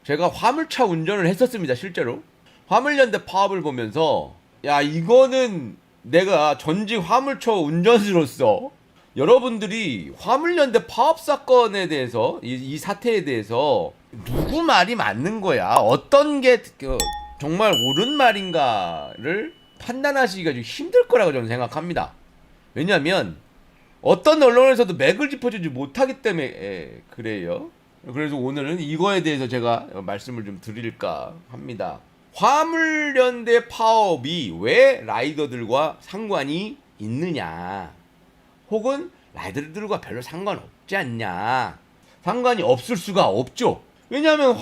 제가 화물차 운전을 했었습니다. 실제로 화물연대 파업을 보면서 야, 이거는 내가 전직 화물차 운전수로서 여러분들이 화물연대 파업 사건에 대해서 이 사태에 대해서 누구 말이 맞는 거야, 어떤 게 정말 옳은 말인가를 판단하시기가 좀 힘들 거라고 저는 생각합니다. 왜냐하면 어떤 언론에서도 맥을 짚어주지 못하기 때문에 그래요. 그래서 오늘은 이거에 대해서 제가 말씀을 좀 드릴까 합니다. 화물연대 파업이 왜 라이더들과 상관이 있느냐, 혹은 라이더들과 별로 상관없지 않냐. 상관이 없을 수가 없죠. 왜냐하면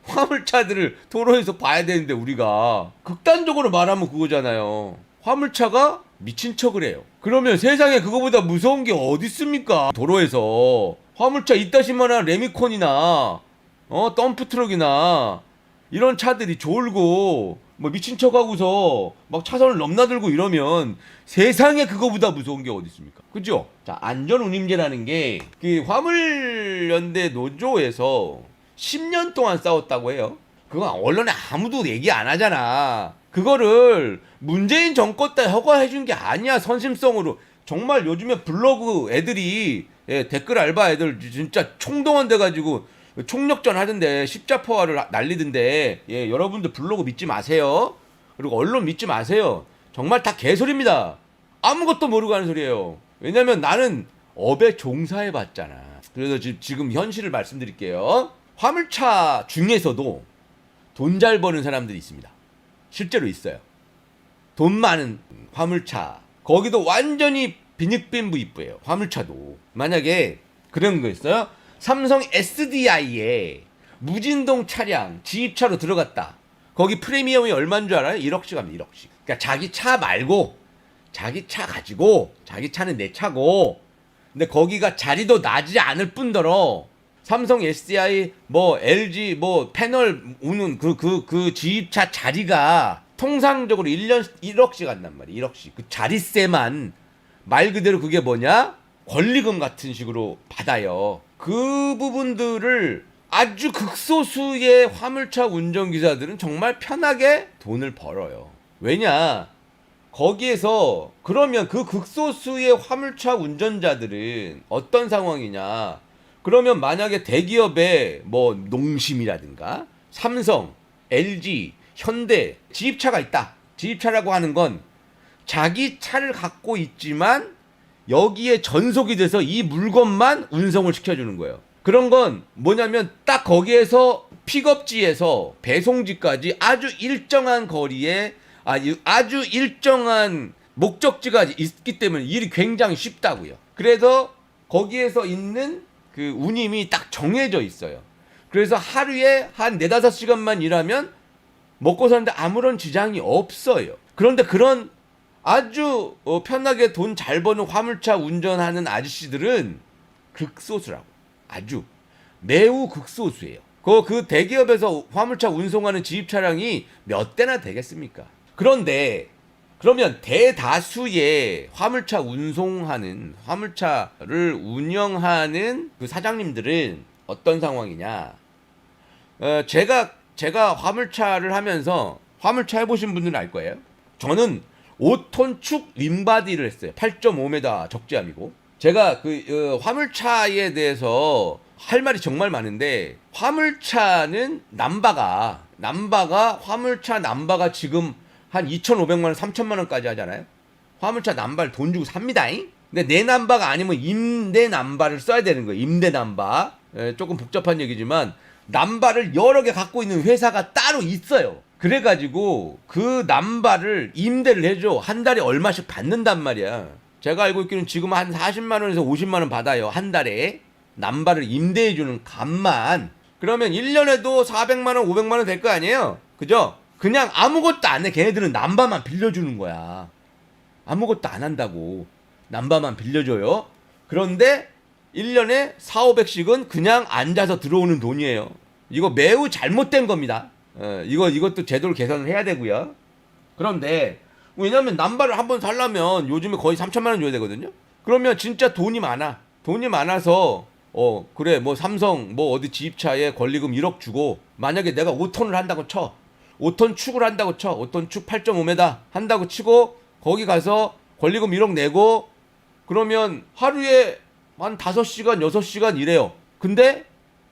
화물차들을 도로에서 봐야 되는데, 우리가 극단적으로 말하면 그거잖아요. 화물차가 미친 척을 해요. 그러면 세상에 그거보다 무서운 게 어디 있습니까? 도로에서 화물차 이따시만한 레미콘이나 덤프트럭이나 이런 차들이 졸고 뭐 미친 척하고서 막 차선을 넘나들고 이러면 세상에 그거보다 무서운 게 어디 있습니까? 그죠? 자, 안전운임제라는 게 그 화물연대 노조에서 10년 동안 싸웠다고 해요. 그거 언론에 아무도 얘기 안 하잖아. 그거를 문재인 정권 때 허가해 준 게 아니야. 선심성으로. 정말 요즘에 블로그 애들이, 댓글 알바 애들 진짜 총동원 돼가지고 총력전 하던데, 십자포화를 날리던데, 여러분들 블로그 믿지 마세요. 그리고 언론 믿지 마세요. 정말 다 개소리입니다. 아무것도 모르고 하는 소리예요. 왜냐면 나는 업에 종사해 봤잖아. 그래서 지금 현실을 말씀드릴게요. 화물차 중에서도 돈 잘 버는 사람들이 있습니다. 실제로 있어요. 돈 많은 화물차, 거기도 완전히 빈익빈 부익부예요. 화물차도. 만약에 그런 거 있어요. 삼성 SDI에 무진동 차량 지입차로 들어갔다. 거기 프리미엄이 얼마인 줄 알아요? 1억씩 합니다. 1억씩. 그러니까 자기 차 말고, 자기 차 가지고, 자기 차는 내 차고, 근데 거기가 자리도 나지 않을 뿐더러 삼성 SDI 뭐 LG 뭐 패널 우는 그 지입차 자리가 통상적으로 1년 1억씩 한단 말이야. 1억씩. 그 자리세만 말 그대로 그게 뭐냐? 권리금 같은 식으로 받아요. 그 부분들을 아주 극소수의 화물차 운전기사들은 정말 편하게 돈을 벌어요. 왜냐? 거기에서 그러면 그 극소수의 화물차 운전자들은 어떤 상황이냐? 그러면 만약에 대기업의 뭐 농심이라든가 삼성, LG, 현대 지입차가 있다. 지입차라고 하는 건 자기 차를 갖고 있지만 여기에 전속이 돼서 이 물건만 운송을 시켜주는 거예요. 그런 건 뭐냐면 딱 거기에서 픽업지에서 배송지까지 아주 일정한 거리에 아주 일정한 목적지가 있기 때문에 일이 굉장히 쉽다고요. 그래서 거기에서 있는 그 운임이 딱 정해져 있어요. 그래서 하루에 한 4-5시간만 일하면 먹고 사는데 아무런 지장이 없어요. 그런데 그런 아주 편하게 돈 잘 버는 화물차 운전하는 아저씨들은 극소수라고. 아주 매우 극소수예요. 그 대기업에서 화물차 운송하는 지입 차량이 몇 대나 되겠습니까? 그런데 그러면 대다수의 화물차 운송하는, 화물차를 운영하는 그 사장님들은 어떤 상황이냐? 제가 화물차를 하면서, 화물차 해보신 분들은 알 거예요. 저는 5톤 축 윙바디를 했어요. 8.5m 적재함이고. 제가 화물차에 대해서 할 말이 정말 많은데, 화물차는 화물차 남바가 지금 한 2,500만원, 3,000만원까지 하잖아요. 화물차 남바를 돈 주고 삽니다잉. 근데 내 남바가 아니면 임대 남바를 써야 되는 거예요. 임대 남바. 조금 복잡한 얘기지만 남바를 여러 개 갖고 있는 회사가 따로 있어요. 그래가지고 그 남바를 임대를 해줘. 한 달에 얼마씩 받는단 말이야. 제가 알고 있기로는 지금 한 40만원에서 50만원 받아요. 한 달에 남바를 임대해주는 값만. 그러면 1년에도 400만원, 500만원 될 거 아니에요. 그죠? 그냥 아무것도 안 해. 걔네들은 남바만 빌려주는 거야. 아무것도 안 한다고. 남바만 빌려줘요. 그런데 1년에 4,500씩은 그냥 앉아서 들어오는 돈이에요. 이거 매우 잘못된 겁니다. 이것도 제대로 계산을 해야 되고요. 그런데 왜냐면 남바를 한번 살려면 요즘에 거의 3,000만 원 줘야 되거든요. 그러면 진짜 돈이 많아. 돈이 많아서 그래 뭐 삼성 뭐 어디 지입차에 권리금 1억 주고 만약에 내가 5톤을 한다고 쳐. 5톤 축을 한다고 쳐. 5톤 축 8.5m 한다고 치고 거기 가서 권리금 1억 내고 그러면 하루에 한 5시간 6시간 일해요. 근데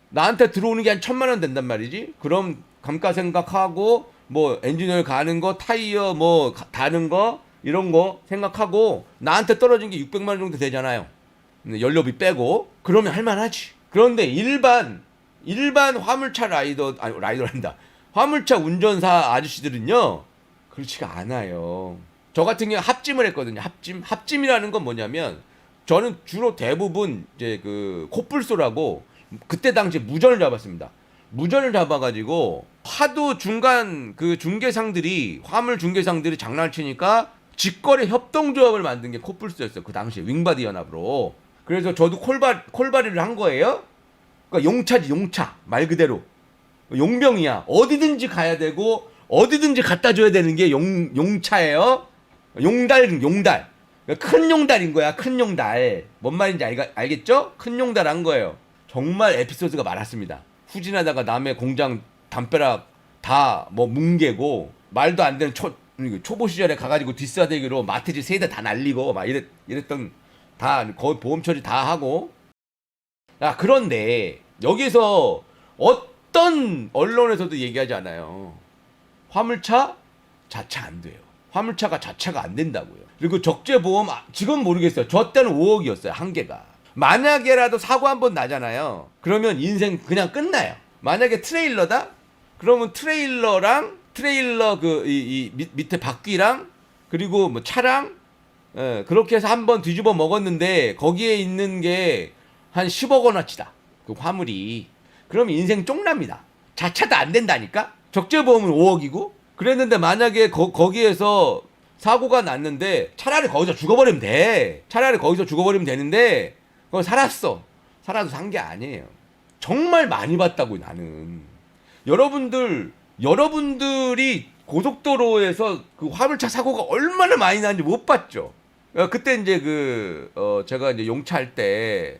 나한테 들어오는 게 한 1,000만 원 된단 말이지. 그럼 감가생각하고 뭐 엔지니어 가는 거 타이어 뭐 다는 거 이런 거 생각하고 나한테 떨어진 게 600만 원 정도 되잖아요. 연료비 빼고 그러면 할만하지. 그런데 일반 화물차 라이더란다. 화물차 운전사 아저씨들은요 그렇지가 않아요. 저 같은 경우 합짐을 했거든요. 합짐이라는 건 뭐냐면 저는 주로 대부분 이제 그 코뿔소라고 그때 당시에 무전을 잡았습니다. 무전을 잡아가지고 하도 중간 그 중개상들이 화물 중개상들이 장난을 치니까 직거래 협동조합을 만든 게 코뿔소였어요. 그 당시에 윙바디 연합으로. 그래서 저도 콜바리를 한 거예요. 그러니까 용차지 용차 말 그대로 용병이야. 어디든지 가야 되고 어디든지 갖다 줘야 되는 게 용차예요. 용달. 그러니까 큰 용달인 거야. 큰 용달. 뭔 말인지 알겠죠? 큰 용달 한 거예요. 정말 에피소드가 많았습니다. 후진하다가 남의 공장 담벼락 다 뭐 뭉개고 말도 안 되는 초보 시절에 가가지고 뒷사대기로 마트지 3대 다 날리고 막 이랬던 다 거의 보험 처리 다 하고. 그런데 여기서 어떤 언론에서도 얘기하지 않아요. 화물차 자차 안 돼요. 화물차가 자차가 안 된다고요. 그리고 적재보험 지금 모르겠어요. 저 때는 5억이었어요. 한 개가. 만약에라도 사고 한 번 나잖아요. 그러면 인생 그냥 끝나요. 만약에 트레일러다? 그러면 트레일러 밑에 바퀴랑 그리고 뭐 차랑 그렇게 해서 한 번 뒤집어 먹었는데 거기에 있는 게 한 10억 원어치다. 그 화물이. 그러면 인생 쪽납니다. 자차도 안 된다니까? 적재보험은 5억이고 그랬는데 만약에 거기에서 사고가 났는데 차라리 거기서 죽어버리면 돼. 차라리 거기서 죽어버리면 되는데 그거 살았어. 살아도 산 게 아니에요. 정말 많이 봤다고 나는. 여러분들이 고속도로에서 그 화물차 사고가 얼마나 많이 나는지 못 봤죠. 그때 이제 제가 이제 용차 할 때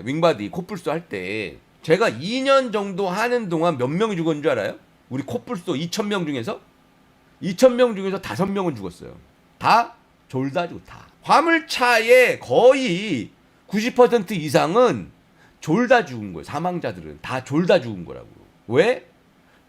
윙바디 코뿔소 할 때 제가 2년 정도 하는 동안 몇 명이 죽었는 줄 알아요? 우리 코뿔소 2,000명 중에서 5명은 죽었어요. 다 졸다 죽고 다. 화물차의 거의 90% 이상은 졸다 죽은 거예요. 사망자들은 다 졸다 죽은 거라고. 왜?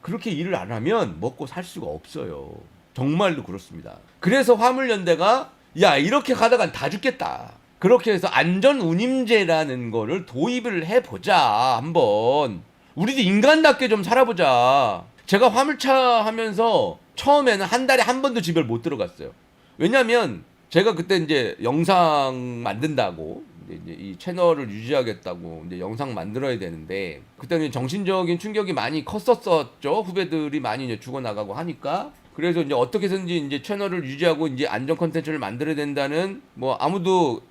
그렇게 일을 안 하면 먹고 살 수가 없어요. 정말로 그렇습니다. 그래서 화물연대가 야 이렇게 가다간 다 죽겠다. 그렇게 해서 안전운임제라는 거를 도입을 해보자 한번. 우리도 인간답게 좀 살아보자. 제가 화물차 하면서 처음에는 한 달에 한 번도 집을 못 들어갔어요. 왜냐면 제가 그때 이제 영상 만든다고 이제 이 채널을 유지하겠다고 이제 영상 만들어야 되는데 그때는 정신적인 충격이 많이 컸었죠. 후배들이 많이 이제 죽어나가고 하니까. 그래서 이제 어떻게 해서든지 이제 채널을 유지하고 이제 안전 컨텐츠를 만들어야 된다는 뭐 아무도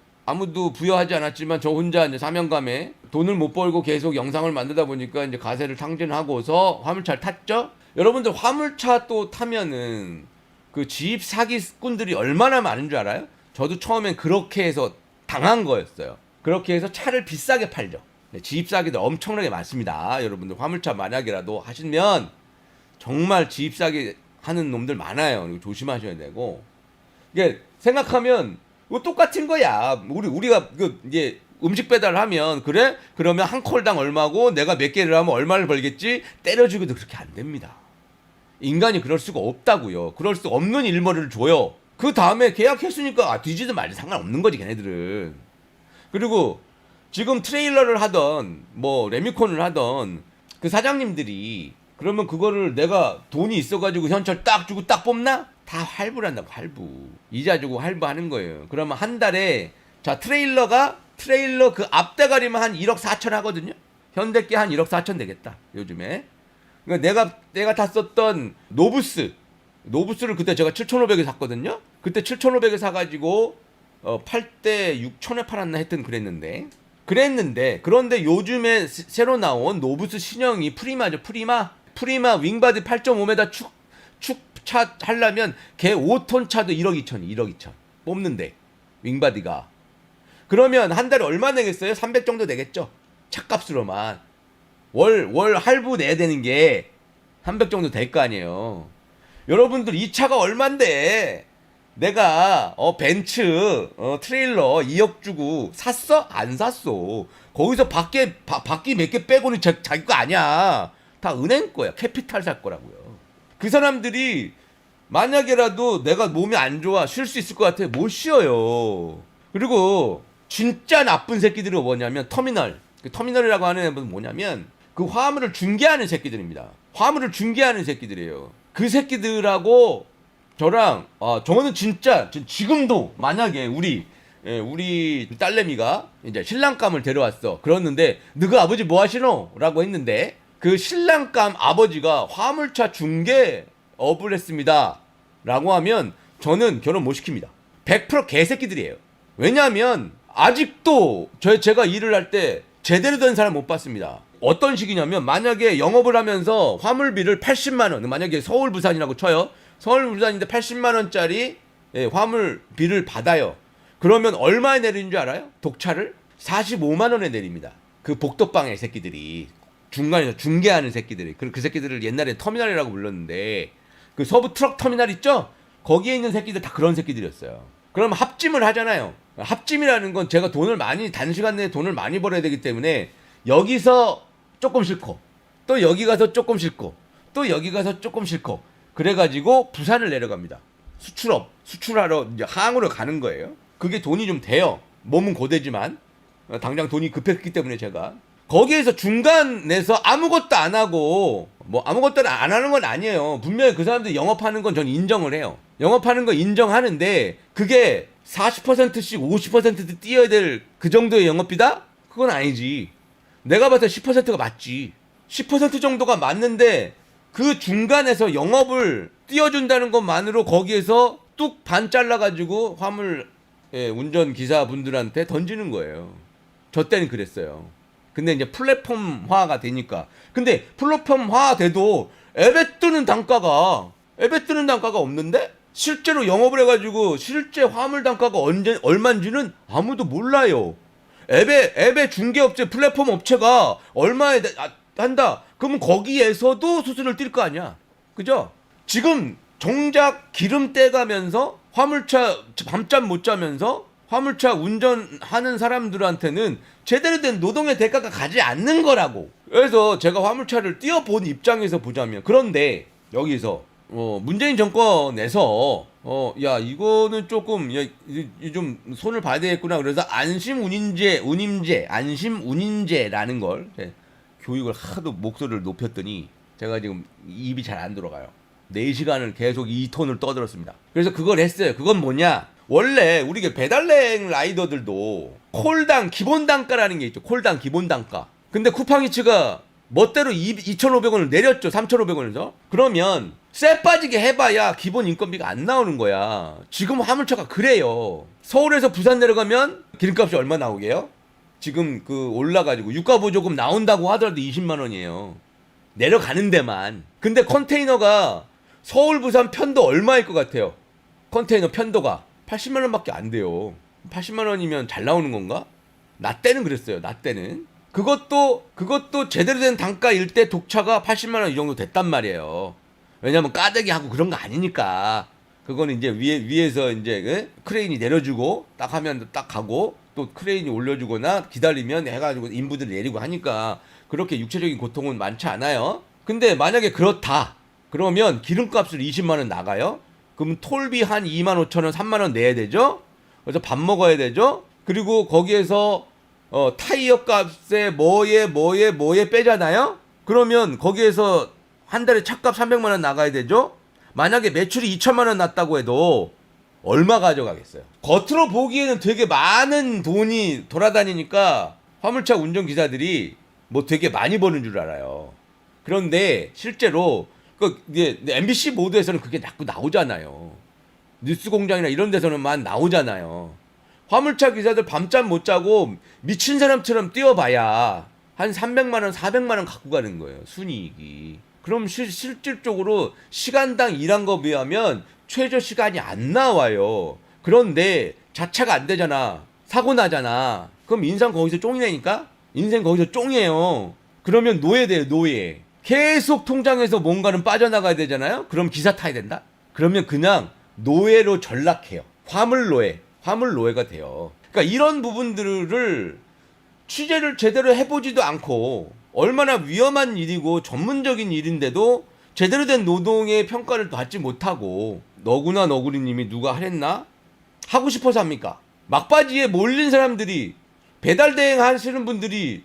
부여하지 않았지만 저 혼자 이제 사명감에 돈을 못 벌고 계속 영상을 만들다 보니까 이제 가세를 탕진하고서 화물차를 탔죠. 여러분들 화물차 또 타면은 그 지입 사기꾼들이 얼마나 많은 줄 알아요? 저도 처음엔 그렇게 해서 당한 거였어요. 그렇게 해서 차를 비싸게 팔죠. 지입 사기들 엄청나게 많습니다. 여러분들 화물차 만약이라도 하시면 정말 지입 사기 하는 놈들 많아요. 이거 조심하셔야 되고. 이게 생각하면 이거 똑같은 거야. 우리가 이제 음식 배달을 하면 그래? 그러면 한 콜당 얼마고 내가 몇 개를 하면 얼마를 벌겠지? 때려주기도 그렇게 안 됩니다. 인간이 그럴 수가 없다고요. 그럴 수 없는 일머리를 줘요. 그 다음에 계약했으니까 뒤지든 말든 상관없는 거지 걔네들은. 그리고 지금 트레일러를 하던 뭐 레미콘을 하던 그 사장님들이 그러면 그거를 내가 돈이 있어가지고 현찰 딱 주고 딱 뽑나? 다 할부를 한다고. 할부. 이자 주고 할부하는 거예요. 그러면 한 달에 자 트레일러 그 앞대가리만 한 1억 4천 하거든요. 현대께 한 1억 4천 되겠다 요즘에. 그러니까 내가 탔었던 노부스를 그때 제가 7,500에 샀거든요. 그때 7,500에 사가지고 8대 6천에 팔았나 하여튼 그런데 요즘에 새로 나온 노부스 신형이 프리마죠. 프리마 윙바디 8.5m 축차 하려면 걔 5톤 차도 1억 2천 뽑는데 윙바디가. 그러면 한 달에 얼마 내겠어요? 300 정도 내겠죠. 차값으로만. 월 할부 내야 되는 게 300 정도 될 거 아니에요. 여러분들 이 차가 얼만데 내가 벤츠 트레일러 2억 주고 샀어? 안 샀어. 거기서 바퀴 몇 개 빼고는 자기 거 아니야. 다 은행 거야. 캐피탈 살 거라고요. 그 사람들이 만약에라도 내가 몸이 안 좋아 쉴 수 있을 것 같아 못 쉬어요. 그리고 진짜 나쁜 새끼들이 뭐냐면 터미널. 그 터미널이라고 하는 애들은 뭐냐면 그 화물을 중개하는 새끼들입니다. 화물을 중개하는 새끼들이에요. 그 새끼들하고 저랑 저는 진짜 지금도 만약에 우리 딸내미가 이제 신랑감을 데려왔어. 그랬는데 너그 아버지 뭐 하시노? 라고 했는데 그 신랑감 아버지가 화물차 중개업을 했습니다. 라고 하면 저는 결혼 못 시킵니다. 100% 개새끼들이에요. 왜냐하면 아직도 제가 일을 할 때 제대로 된 사람 못 봤습니다. 어떤 식이냐면 만약에 영업을 하면서 화물비를 80만 원, 만약에 서울 부산이라고 쳐요. 서울 부산인데 80만 원짜리 화물비를 받아요. 그러면 얼마에 내리는 줄 알아요? 독차를 45만 원에 내립니다. 그 복덕방의 새끼들이 중간에서 중개하는 새끼들이 그 새끼들을 옛날에 터미널이라고 불렀는데 그 서부 트럭 터미널 있죠? 거기에 있는 새끼들 다 그런 새끼들이었어요. 그럼 합짐을 하잖아요. 합짐이라는 건 제가 단시간 내에 돈을 많이 벌어야 되기 때문에 여기서 조금 싫고 또 여기 가서 조금 싫고 또 여기 가서 조금 싫고 그래가지고 부산을 내려갑니다. 수출하러 이제 항으로 가는 거예요. 그게 돈이 좀 돼요. 몸은 고되지만 당장 돈이 급했기 때문에 제가 거기에서 중간에서 아무것도 안 하고 아무것도 안 하는 건 아니에요. 분명히 그 사람들이 영업하는 건 전 인정을 해요. 영업하는 거 인정하는데 그게 40%씩 50% 뛰어야 될 그 정도의 영업비다? 그건 아니지. 내가 봤을 때 10%가 맞지. 10% 정도가 맞는데 그 중간에서 영업을 띄워준다는 것만으로 거기에서 뚝 반 잘라가지고 화물 운전기사분들한테 던지는 거예요. 저 때는 그랬어요. 근데 이제 플랫폼화가 되니까. 근데 플랫폼화 돼도 앱에 뜨는 단가가 없는데 실제로 영업을 해가지고 실제 화물 단가가 얼마인지는 아무도 몰라요. 앱의 중개업체 플랫폼 업체가 얼마에 한다. 그러면 거기에서도 수수료를 뛸 거 아니야. 그죠? 지금 정작 기름 떼가면서 화물차 밤잠 못 자면서 화물차 운전하는 사람들한테는 제대로 된 노동의 대가가 가지 않는 거라고. 그래서 제가 화물차를 띄워본 입장에서 보자면 그런데 여기서 문재인 정권에서 야 이거는 조금 좀 손을 봐야 되겠구나. 그래서 안심운임제라는 걸 교육을 하도 목소리를 높였더니 제가 지금 입이 잘 안 들어가요. 4시간을 계속 2톤을 떠들었습니다. 그래서 그걸 했어요. 그건 뭐냐? 원래 우리 배달행 라이더들도 콜당 기본 단가라는 게 있죠. 콜당 기본 단가. 근데 쿠팡이츠가 멋대로 2,500원을 내렸죠. 3,500원에서. 그러면 쎄 빠지게 해봐야 기본 인건비가 안 나오는 거야. 지금 화물차가 그래요. 서울에서 부산 내려가면 기름값이 얼마 나오게요? 지금 올라가지고 유가보조금 나온다고 하더라도 20만 원이에요. 내려가는 데만. 근데 컨테이너가 서울 부산 편도 얼마일 것 같아요? 컨테이너 편도가 80만 원밖에 안 돼요. 80만 원이면 잘 나오는 건가? 나 때는 그랬어요. 나 때는. 그것도 제대로 된 단가일 때 독차가 80만 원 이 정도 됐단 말이에요. 왜냐면 까대기 하고 그런 거 아니니까. 그거는 이제 위에서 이제 크레인이 내려주고 딱 하면 딱 가고 또 크레인이 올려주거나 기다리면 해가지고 인부들 내리고 하니까 그렇게 육체적인 고통은 많지 않아요. 근데 만약에 그렇다. 그러면 기름값을 20만 원 나가요. 그럼 톨비 한 2만 5천 원, 3만 원 내야 되죠. 그래서 밥 먹어야 되죠. 그리고 거기에서 타이어 값에 뭐에 빼잖아요. 그러면 거기에서 한 달에 차값 300만 원 나가야 되죠. 만약에 매출이 2천만 원 났다고 해도 얼마 가져가겠어요. 겉으로 보기에는 되게 많은 돈이 돌아다니니까 화물차 운전기사들이 되게 많이 버는 줄 알아요. 그런데 실제로 MBC 모드에서는 그게 자꾸 나오잖아요. 뉴스공장이나 이런 데서는만 나오잖아요. 화물차 기사들 밤잠 못 자고 미친 사람처럼 뛰어봐야 한 300만 원, 400만 원 갖고 가는 거예요. 순이익이. 그럼 실질적으로 시간당 일한 거 비하면 최저 시간이 안 나와요. 그런데 자차가 안 되잖아. 사고 나잖아. 그럼 인상 거기서 쫑이내니까 인생 거기서 쫑이에요. 그러면 노예돼요, 노예. 계속 통장에서 뭔가는 빠져나가야 되잖아요. 그럼 기사 타야 된다. 그러면 그냥 노예로 전락해요. 화물노예가 돼요. 그러니까 이런 부분들을 취재를 제대로 해보지도 않고 얼마나 위험한 일이고 전문적인 일인데도 제대로 된 노동의 평가를 받지 못하고 너구나 너구리님이 누가 하랬나? 하고 싶어서 합니까? 막바지에 몰린 사람들이 배달 대행 하시는 분들이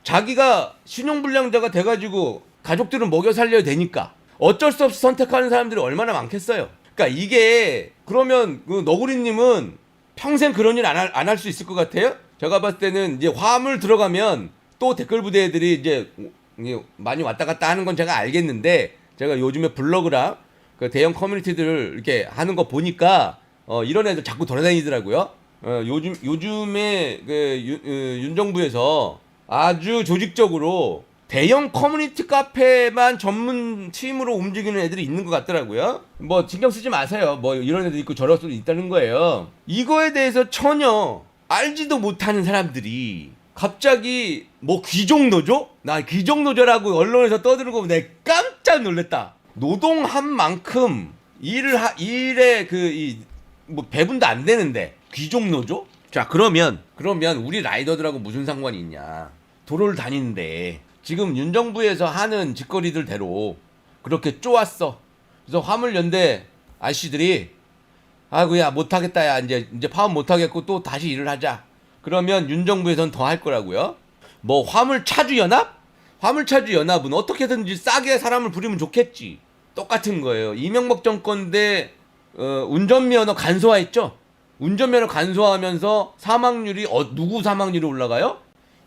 자기가 신용불량자가 돼가지고 가족들은 먹여 살려야 되니까 어쩔 수 없이 선택하는 사람들이 얼마나 많겠어요. 그러니까 이게 그러면 그 너구리님은 평생 그런 일 안 할 수 있을 것 같아요? 제가 봤을 때는 이제 화물 들어가면 또 댓글 부대들이 이제 많이 왔다 갔다 하는 건 제가 알겠는데 제가 요즘에 블로그랑 그 대형 커뮤니티들을 이렇게 하는 거 보니까 이런 애들 자꾸 돌아다니더라고요. 요즘에 윤 정부에서 아주 조직적으로 대형 커뮤니티 카페만 전문 팀으로 움직이는 애들이 있는 것 같더라고요. 뭐 신경 쓰지 마세요. 뭐 이런 애들 있고 저런 애들 있다는 거예요. 이거에 대해서 전혀 알지도 못하는 사람들이 갑자기 뭐 귀족노조? 나 귀족노조라고 언론에서 떠드는 거 보고 내가 깜짝 놀랐다. 노동한 만큼 일에 뭐 배분도 안 되는데 귀족노조? 자 그러면 우리 라이더들하고 무슨 상관이 있냐? 도로를 다니는데 지금 윤 정부에서 하는 짓거리들대로 그렇게 쪼았어. 그래서 화물연대 아저씨들이 아이고야 못하겠다 야 이제 파업 못하겠고 또 다시 일을 하자. 그러면 윤 정부에서는 더 할 거라고요. 뭐 화물차주연합? 화물차주연합은 어떻게든지 싸게 사람을 부리면 좋겠지. 똑같은 거예요. 이명박 정권 때 운전면허 간소화했죠. 운전면허 간소화하면서 사망률이 누구 사망률이 올라가요?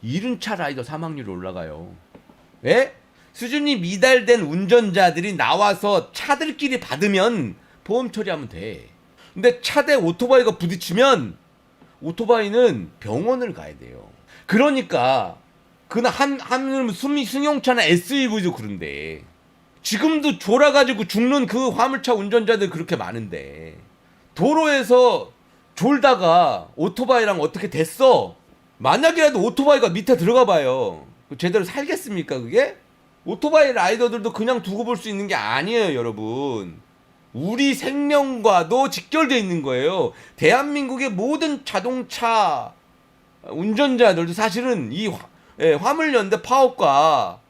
이륜차 라이더 사망률이 올라가요. 왜? 수준이 미달된 운전자들이 나와서 차들끼리 받으면 보험 처리하면 돼. 근데 차 대 오토바이가 부딪히면 오토바이는 병원을 가야 돼요. 그러니까 그날 한 승용차나 SUV도 그런데 지금도 졸아가지고 죽는 그 화물차 운전자들 그렇게 많은데 도로에서 졸다가 오토바이랑 어떻게 됐어? 만약이라도 오토바이가 밑에 들어가 봐요. 제대로 살겠습니까 그게? 오토바이 라이더들도 그냥 두고 볼 수 있는 게 아니에요 여러분. 우리 생명과도 직결되어 있는 거예요. 대한민국의 모든 자동차 운전자들도 사실은 이 화물연대 파업과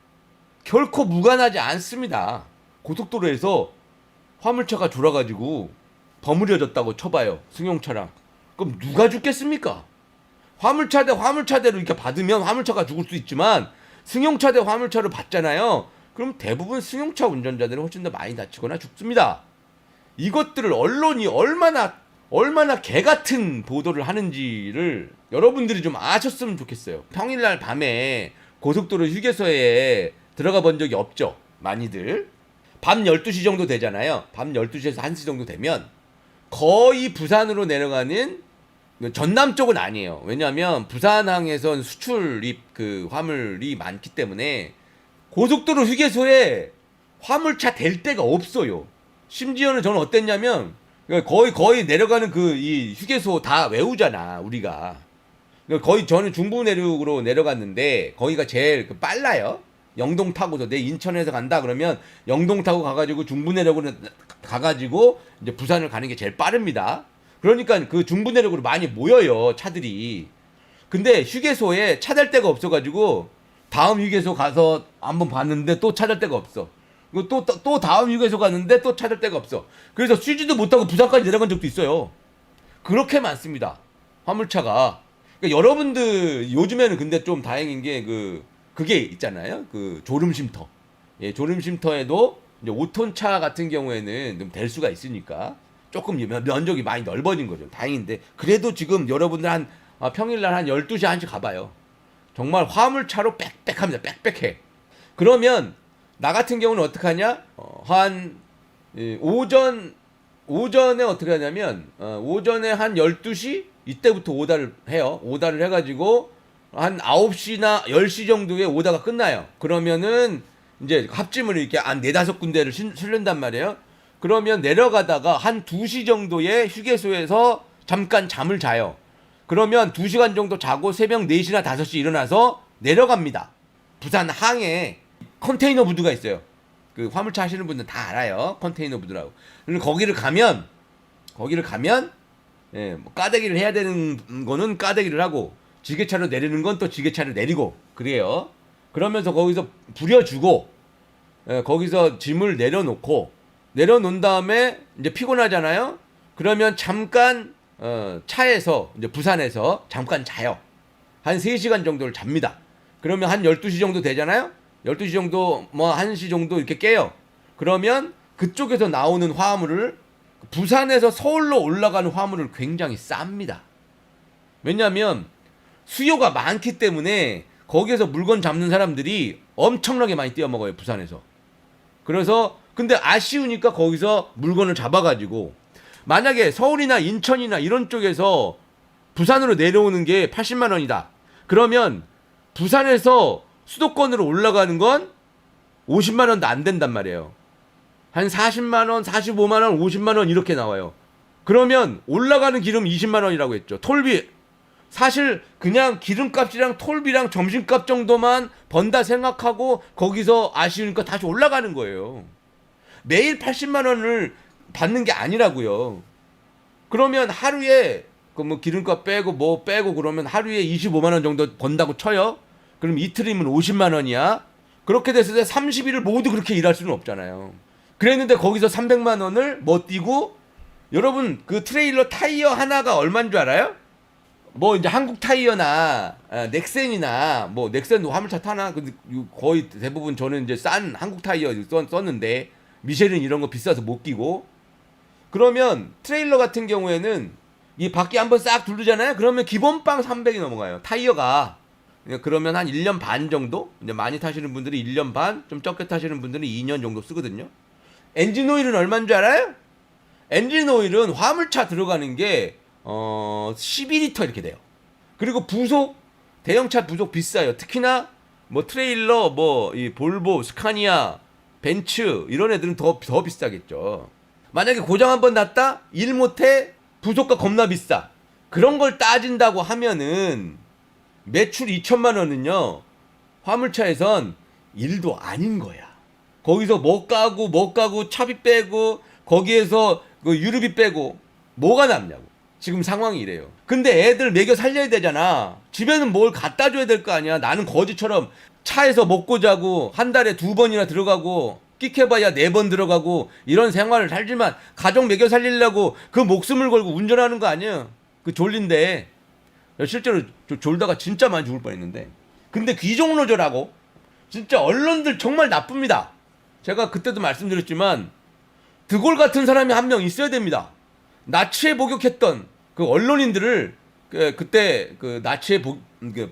결코 무관하지 않습니다. 고속도로에서 화물차가 졸아가지고 버무려졌다고 쳐봐요. 승용차랑. 그럼 누가 죽겠습니까? 화물차 대 화물차대로 이렇게 받으면 화물차가 죽을 수 있지만 승용차 대 화물차를 받잖아요. 그럼 대부분 승용차 운전자들은 훨씬 더 많이 다치거나 죽습니다. 이것들을 언론이 얼마나 개같은 보도를 하는지를 여러분들이 좀 아셨으면 좋겠어요. 평일날 밤에 고속도로 휴게소에 들어가 본 적이 없죠. 많이들. 밤 12시 정도 되잖아요. 밤 12시에서 1시 정도 되면 거의 부산으로 내려가는 전남 쪽은 아니에요. 왜냐하면 부산항에선 수출입 그 화물이 많기 때문에 고속도로 휴게소에 화물차 댈 데가 없어요. 심지어는 저는 어땠냐면 거의 내려가는 그 이 휴게소 다 외우잖아 우리가. 거의 저는 중부 내륙으로 내려갔는데 거기가 제일 빨라요. 영동 타고서 내 인천에서 간다 그러면 영동 타고 가가지고 중부 내륙으로 가가지고 이제 부산을 가는 게 제일 빠릅니다. 그러니까 그 중부 내륙으로 많이 모여요 차들이. 근데 휴게소에 차 댈 데가 없어가지고 다음 휴게소 가서 한번 봤는데 또 차 댈 데가 없어. 또 다음 휴게소 갔는데 또 찾을 데가 없어. 그래서 쉬지도 못하고 부산까지 내려간 적도 있어요. 그렇게 많습니다. 화물차가. 그러니까 여러분들 요즘에는 근데 좀 다행인 게 그게 있잖아요. 그 졸음쉼터. 예, 졸음쉼터에도 이제 5톤 차 같은 경우에는 좀 될 수가 있으니까 조금 면적이 많이 넓어진 거죠. 다행인데 그래도 지금 여러분들 평일날 한 12시 1시 가봐요. 정말 화물차로 빽빽합니다. 빽빽해. 그러면 나 같은 경우는 어떻게 하냐? 오전에 어떻게 하냐면, 오전에 한 12시? 이때부터 오다를 해요. 오다를 해가지고, 한 9시나 10시 정도에 오다가 끝나요. 그러면은, 이제 합짐을 이렇게 한 4-5군데를 실른단 말이에요. 그러면 내려가다가 한 2시 정도에 휴게소에서 잠깐 잠을 자요. 그러면 2시간 정도 자고 새벽 4시나 5시 일어나서 내려갑니다. 부산 항에 컨테이너 부두가 있어요. 그 화물차 하시는 분들 다 알아요. 컨테이너 부두라고. 그리고 거기를 가면 예, 뭐 까대기를 해야 되는 거는 까대기를 하고 지게차로 내리는 건 또 지게차를 내리고 그래요. 그러면서 거기서 부려주고 예, 거기서 짐을 내려놓은 다음에 이제 피곤하잖아요. 그러면 잠깐 차에서 이제 부산에서 잠깐 자요. 한 3시간 정도를 잡니다. 그러면 한 12시 정도 되잖아요. 12시 정도 뭐 1시 정도 이렇게 깨요. 그러면 그쪽에서 나오는 화물을 부산에서 서울로 올라가는 화물을 굉장히 쌉니다. 왜냐하면 수요가 많기 때문에 거기에서 물건 잡는 사람들이 엄청나게 많이 떼어먹어요. 부산에서. 그래서 근데 아쉬우니까 거기서 물건을 잡아가지고 만약에 서울이나 인천이나 이런 쪽에서 부산으로 내려오는 게 80만 원이다. 그러면 부산에서 수도권으로 올라가는 건 50만 원도 안 된단 말이에요. 한 40만 원, 45만 원, 50만 원 이렇게 나와요. 그러면 올라가는 기름 20만 원이라고 했죠. 톨비 사실 그냥 기름값이랑 톨비랑 점심값 정도만 번다 생각하고 거기서 아쉬우니까 다시 올라가는 거예요. 매일 80만 원을 받는 게 아니라고요. 그러면 하루에 그 뭐 기름값 빼고 뭐 빼고 그러면 하루에 25만 원 정도 번다고 쳐요. 그럼 이틀이면 50만 원이야. 그렇게 됐을 때 30일을 모두 그렇게 일할 수는 없잖아요. 그랬는데 거기서 300만 원을 못 뛰고 여러분 그 트레일러 타이어 하나가 얼마인 줄 알아요? 뭐 이제 한국 타이어나 넥센이나 뭐 넥센도 화물차 타나 근데 거의 대부분 저는 이제 싼 한국 타이어 썼는데 미쉐린 이런 거 비싸서 못 끼고 그러면 트레일러 같은 경우에는 이 바퀴 한번 싹 두르잖아요. 그러면 기본빵 300이 넘어가요. 타이어가. 그러면 한 1년 반 정도? 이제 많이 타시는 분들이 1년 반, 좀 적게 타시는 분들은 2년 정도 쓰거든요. 엔진 오일은 얼마인 줄 알아요? 엔진 오일은 화물차 들어가는 게 12리터 이렇게 돼요. 그리고 부속 대형차 부속 비싸요. 특히나 뭐 트레일러 뭐 이 볼보, 스카니아, 벤츠 이런 애들은 더 비싸겠죠. 만약에 고장 한번 났다? 일 못해? 부속가 겁나 비싸. 그런 걸 따진다고 하면은 매출 2천만 원은요. 화물차에선 일도 아닌 거야. 거기서 뭐 까고 차비 빼고 거기에서 그 유류비 빼고 뭐가 남냐고. 지금 상황이 이래요. 근데 애들 먹여 살려야 되잖아. 집에는 뭘 갖다 줘야 될 거 아니야. 나는 거지처럼 차에서 먹고 자고 한 달에 2번이나 들어가고 끽해봐야 4번 들어가고 이런 생활을 살지만 가족 먹여 살리려고 그 목숨을 걸고 운전하는 거 아니야. 그 졸린데 실제로 졸다가 진짜 많이 죽을 뻔했는데 근데 귀족노조라고 진짜 언론들 정말 나쁩니다. 제가 그때도 말씀드렸지만 드골 같은 사람이 한 명 있어야 됩니다. 나치에 복역했던 그 언론인들을 그때 그 나치에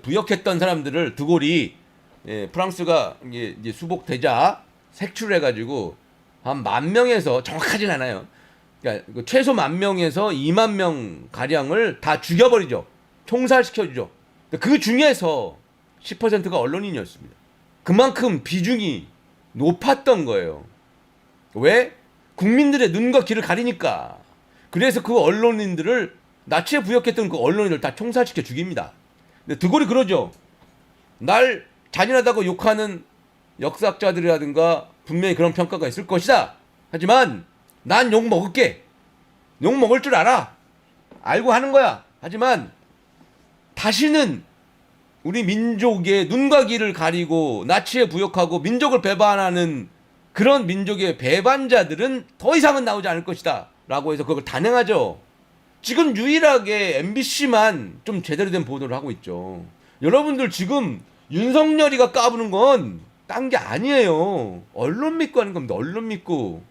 부역했던 사람들을 드골이 프랑스가 이제 수복되자 색출해가지고 한 10,000명에서 정확하진 않아요. 그러니까 최소 10,000명에서 20,000명 가량을 다 죽여버리죠. 총살시켜주죠. 그 중에서 10%가 언론인이었습니다. 그만큼 비중이 높았던 거예요. 왜? 국민들의 눈과 귀를 가리니까. 그래서 그 언론인들을 나치에 부역했던 그 언론인들 다 총살시켜 죽입니다. 근데 드골이 그러죠. 날 잔인하다고 욕하는 역사학자들이라든가 분명히 그런 평가가 있을 것이다. 하지만 난 욕 먹을게. 욕 먹을 줄 알아. 알고 하는 거야. 하지만 다시는 우리 민족의 눈과 귀를 가리고 나치에 부역하고 민족을 배반하는 그런 민족의 배반자들은 더 이상은 나오지 않을 것이다 라고 해서 그걸 단행하죠. 지금 유일하게 MBC만 좀 제대로 된 보도를 하고 있죠. 여러분들 지금 윤석열이가 까부는 건 딴 게 아니에요. 언론 믿고 하는 겁니다. 언론 믿고.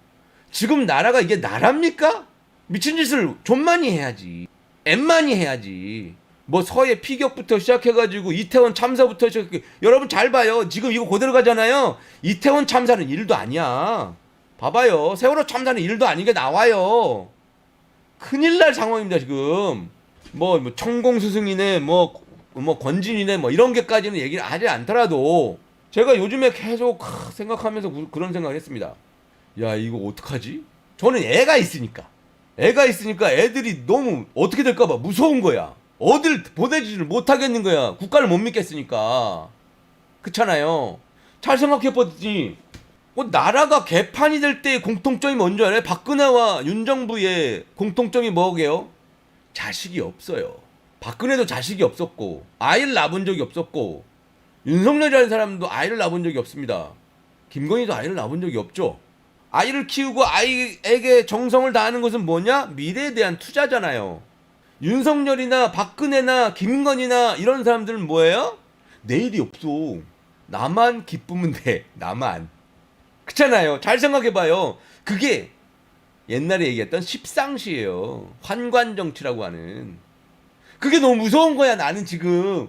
지금 나라가 이게 나라입니까? 미친 짓을 좀 많이 해야지. 엠많이 해야지. 뭐 서해 피격부터 시작해가지고 이태원 참사부터 시작해. 여러분 잘 봐요. 지금 이거 그대로 가잖아요. 이태원 참사는 일도 아니야. 봐봐요. 세월호 참사는 일도 아닌 게 나와요. 큰일 날 상황입니다 지금. 뭐 천공스승이네 뭐 권진이네 뭐 이런 게까지는 얘기를 하지 않더라도 제가 요즘에 계속 생각하면서 그런 생각을 했습니다. 야 이거 어떡하지? 저는 애가 있으니까 애들이 너무 어떻게 될까봐 무서운 거야. 어딜 보내지를 못하겠는 거야. 국가를 못 믿겠으니까. 그렇잖아요. 잘 생각해봤더니 나라가 개판이 될 때 공통점이 뭔지 알아요? 박근혜와 윤 정부의 공통점이 뭐게요? 자식이 없어요. 박근혜도 자식이 없었고 아이를 낳은 적이 없었고 윤석열이라는 사람도 아이를 낳은 적이 없습니다. 김건희도 아이를 낳은 적이 없죠. 아이를 키우고 아이에게 정성을 다하는 것은 뭐냐? 미래에 대한 투자잖아요. 윤석열이나 박근혜나 김건희나 이런 사람들은 뭐예요? 내일이 없어. 나만 기쁘면 돼. 나만. 그렇잖아요. 잘 생각해봐요. 그게 옛날에 얘기했던 십상시예요. 환관정치라고 하는. 그게 너무 무서운 거야 나는 지금.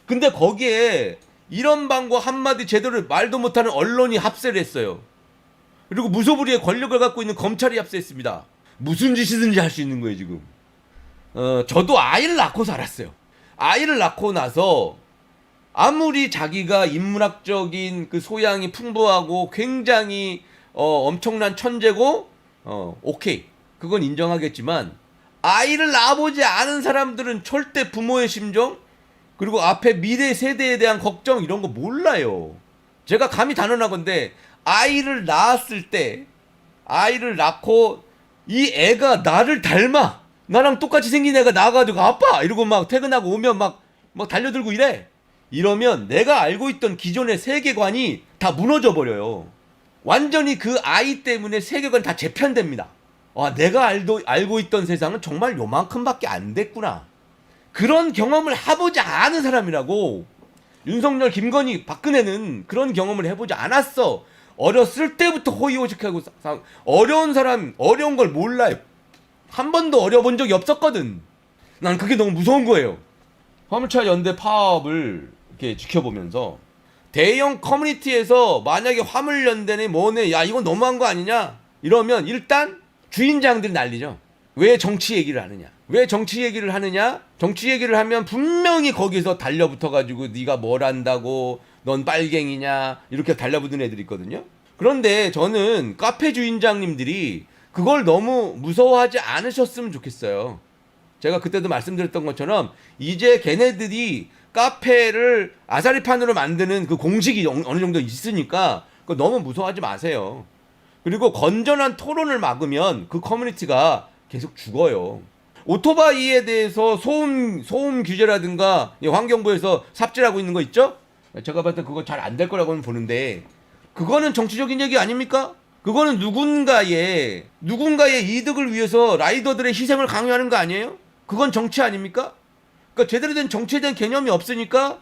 근데 거기에 이런 방과 한마디 제대로 말도 못하는 언론이 합세를 했어요. 그리고 무소불위의 권력을 갖고 있는 검찰이 합세했습니다. 무슨 짓이든지 할 수 있는 거예요 지금. 저도 아이를 낳고 살았어요. 아이를 낳고 나서 아무리 자기가 인문학적인 그 소양이 풍부하고 굉장히 엄청난 천재고 오케이 그건 인정하겠지만 아이를 낳아보지 않은 사람들은 절대 부모의 심정 그리고 앞에 미래 세대에 대한 걱정 이런 거 몰라요. 제가 감히 단언하건대 아이를 낳았을 때 아이를 낳고 이 애가 나를 닮아 나랑 똑같이 생긴 애가 나와가지고 아빠 이러고 막 퇴근하고 오면 막 달려들고 이래. 이러면 내가 알고 있던 기존의 세계관이 다 무너져 버려요. 완전히 그 아이 때문에 세계관이 다 재편됩니다. 내가 알고 있던 세상은 정말 요만큼밖에 안 됐구나. 그런 경험을 해보지 않은 사람이라고. 윤석열, 김건희, 박근혜는 그런 경험을 해보지 않았어. 어렸을 때부터 호의호식하고 어려운 사람 어려운 걸 몰라요. 한 번도 어려본 적이 없었거든. 난 그게 너무 무서운 거예요. 화물차 연대 파업을 이렇게 지켜보면서 대형 커뮤니티에서 만약에 화물연대네 뭐네 야 이건 너무한 거 아니냐 이러면 일단 주인장들이 난리죠. 왜 정치 얘기를 하느냐? 왜 정치 얘기를 하느냐? 정치 얘기를 하면 분명히 거기서 달려붙어가지고 네가 뭘 안다고 넌 빨갱이냐 이렇게 달려붙는 애들이 있거든요. 그런데 저는 카페 주인장님들이 그걸 너무 무서워하지 않으셨으면 좋겠어요. 제가 그때도 말씀드렸던 것처럼 이제 걔네들이 카페를 아사리판으로 만드는 그 공식이 어느 정도 있으니까 그거 너무 무서워하지 마세요. 그리고 건전한 토론을 막으면 그 커뮤니티가 계속 죽어요. 오토바이에 대해서 소음 규제라든가 환경부에서 삽질하고 있는 거 있죠? 제가 봤을 때 그거 잘 안 될 거라고는 보는데 그거는 정치적인 얘기 아닙니까? 그거는 누군가의 이득을 위해서 라이더들의 희생을 강요하는 거 아니에요? 그건 정치 아닙니까? 그러니까 제대로 된 정치에 대한 개념이 없으니까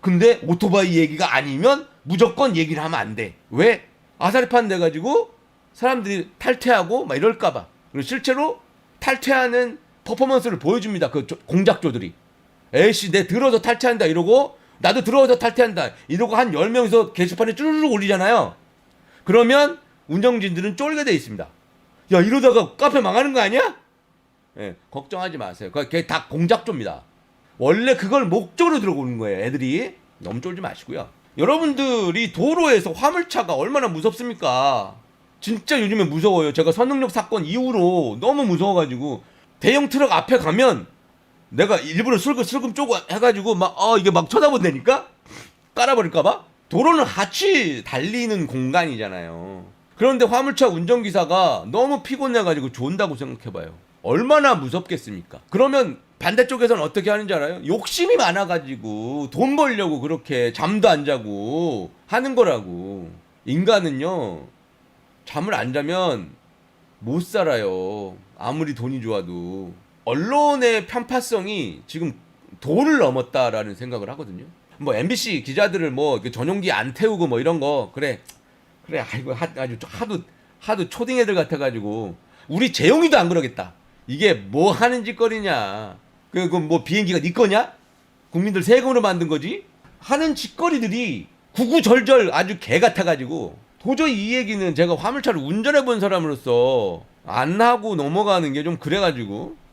근데 오토바이 얘기가 아니면 무조건 얘기를 하면 안 돼. 왜? 아사리판 내가지고 사람들이 탈퇴하고 막 이럴까봐. 그리고 실제로 탈퇴하는 퍼포먼스를 보여줍니다. 그 공작조들이. 에이씨 내 들어서 탈퇴한다 이러고 나도 들어서 탈퇴한다 이러고 한 10명이서 게시판에 쭈르륵 올리잖아요. 그러면 운영진들은 쫄게 돼 있습니다. 야 이러다가 카페 망하는 거 아니야? 예, 걱정하지 마세요. 그게 다 공작조입니다. 원래 그걸 목적으로 들어오는 거예요. 애들이. 너무 쫄지 마시고요. 여러분들이 도로에서 화물차가 얼마나 무섭습니까? 진짜 요즘에 무서워요. 제가 선릉역 사건 이후로 너무 무서워가지고 대형 트럭 앞에 가면 내가 일부러 슬금 쪼고 해가지고 이게 막 쳐다본다니까? 깔아버릴까봐? 도로는 같이 달리는 공간이잖아요. 그런데 화물차 운전기사가 너무 피곤해가지고 존다고 생각해봐요. 얼마나 무섭겠습니까? 그러면 반대쪽에서는 어떻게 하는지 알아요? 욕심이 많아가지고 돈 벌려고 그렇게 잠도 안 자고 하는 거라고. 인간은요 잠을 안 자면 못 살아요. 아무리 돈이 좋아도. 언론의 편파성이 지금 도를 넘었다라는 생각을 하거든요. 뭐 MBC 기자들을 뭐 전용기 안 태우고 뭐 이런 거 그래 아이고 아주 하도 초딩 애들 같아가지고 우리 재용이도 안 그러겠다. 이게 뭐 하는 짓거리냐? 그 뭐 비행기가 네 거냐? 국민들 세금으로 만든 거지? 하는 짓거리들이 구구절절 아주 개 같아가지고 도저히 이 얘기는 제가 화물차를 운전해 본 사람으로서 안 하고 넘어가는 게 좀 그래가지고